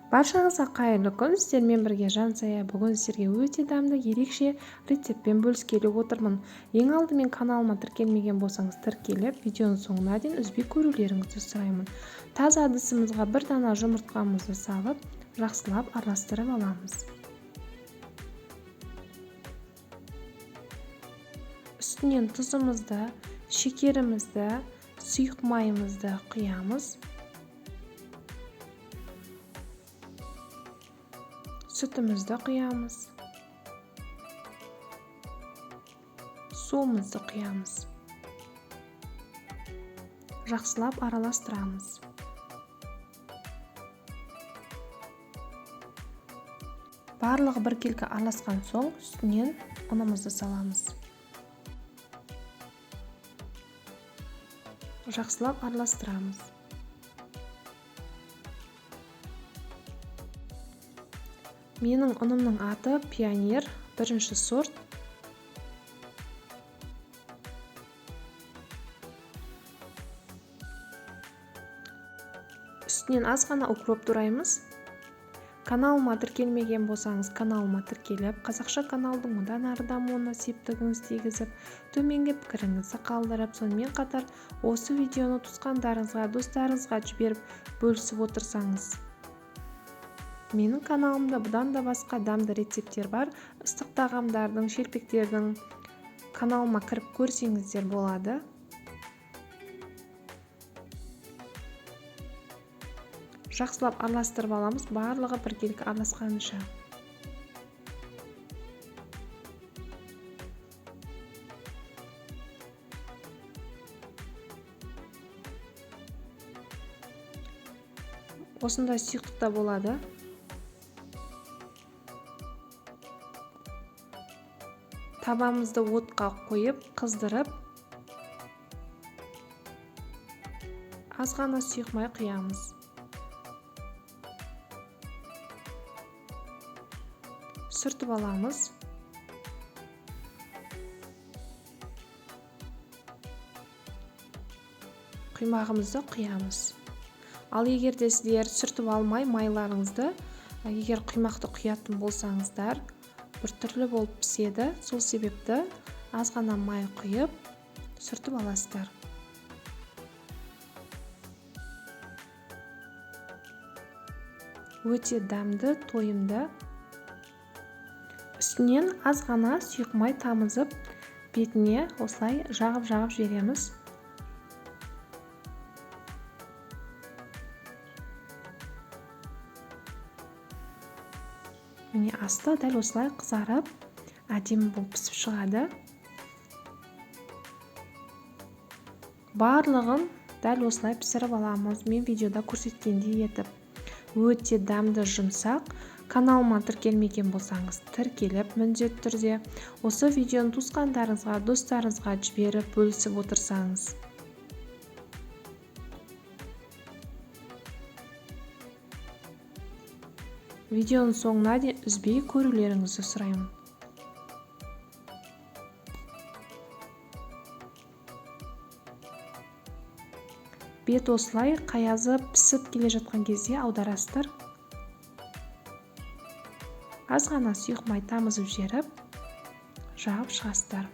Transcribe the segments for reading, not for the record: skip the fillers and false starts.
Баршаңызға қайырлы күн. Сіздермен бірге Жансая. Бүгін сіздерге өте дамды ерекше рецептпен бөліскелі отырмын. Ең алдымен каналыма тіркелмеген болсаңыз тіркеліп, видеоның соңына дейін үзбей көрулеріңізді сұраймын. Таза ыдысымызға бір дана жұмыртқамызды салып, жақсылап араластырып аламыз. Үстінен тұзымызды, шекерімізді, сұйық майымызды құямыз. Сүтімізді құямыз. Суымызды құямыз. Жақсылап араластырамыз. Барлығы біркелкі араласқан соң үстінен ұнымызды саламыз. Жақсылап араластырамыз. Менің ұнымның аты Пионер, бірінші сорт. Үстінен аз ғана укроп тураймыз. Каналыма тіркелмеген болсаңыз, каналыма тіркеліп, қазақша каналдың одан ары дамуына септігіңіз тигізіп, төменгі пікіріңізді қалдырып, сонымен қатар осы видеоны туысқандарыңызға, достарыңызға жіберіп бөлісіп отырсаңыз. Менің каналымда бұдан да басқа дамды рецепттер бар. Ыстық тағамдардың, шелпектердің каналыма кіріп көрсеңіздер болады. Жақсылап араластырып аламыз, барлығы біркелкі араласқанша. Осындай сұйықтықта болады. Табамызды отқа қойып, қыздырып, аз ғана сұйық май құямыз. Сүртіп аламыз. Құймағымызды құямыз. Ал егер де сіздер сүртіп алмай майларыңызды, егер құймақты құятын болсаңыздар, бір түрлі болып піседі. Сол себепті аз ғана май құйып, сүртіп аласыздар. Өте дәмді, тойымды. Үстінен аз ғана сұйық май тамызып, бетіне осылай жағып жібереміз. Міне асты дәл осылай қызарып, әдемі болып пісіп шығады. Барлығын дәл осылай пісіріп аламыз. Мен видеода көрсеткендей етіп. Өте дәмді, жұмсақ. Каналыма тіркелмеген болсаңыз, тіркеліп, міндетті түрде осы видеоны туысқандарыңызға, достарыңызға жіберіп бөлісіп отырсаңыз. Видеоның соңына дейін үзбей көрулеріңізді сұраймын. Бет осылай қаязып, пісіп келе жатқан кезде аударасыздар. Аз ғана сұйық май тамызып жіберіп, жағып шығасыздар.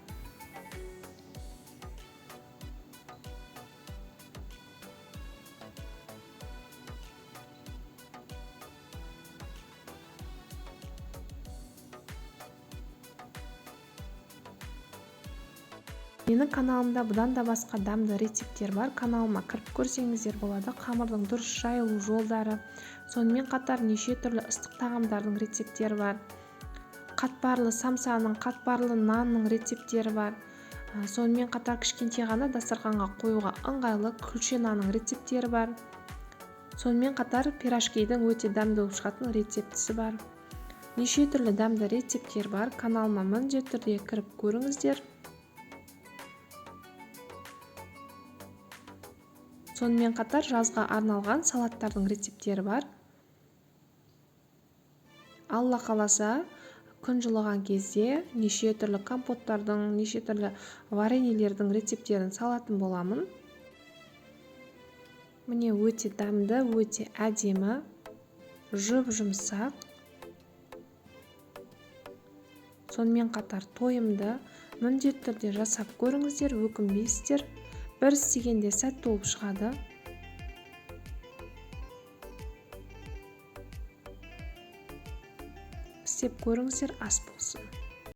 Менің каналымда бұдан да басқа дамды рецепттер бар. Каналыма кіріп көрсеңіздер болады. Қамырдың дұрыс жайылу жолдары, сонымен қатар неше түрлі ыстық тағамдардың рецепттері бар. Қатпарлы самсаның, қатпарлы нанның рецепттері бар. Сонымен қатар кішкентай ғана дастарханға қоюға ыңғайлы күлше нанның рецепттері бар. Сонымен қатар пирожкидің өте дәмді болып шығатын рецептісі бар. Неше түрлі дәмді рецепттер бар. Каналыма міндетті түрде кіріп көріңіздер. Сонымен қатар жазға арналған салаттардың рецептері бар. Алла қаласа, күн жылыған кезде неше түрлі компоттардың, неше түрлі вареньелердің рецепттерін салатын боламын. Міне өте дәмді, өте әдемі, жұп-жұмсақ, сонымен қатар тойымды міндетті түрде жасап көріңіздер, өкінбейсіздер. Бір істегенде сәтті болып шығады. Істеп көріңіздер, ас болсын.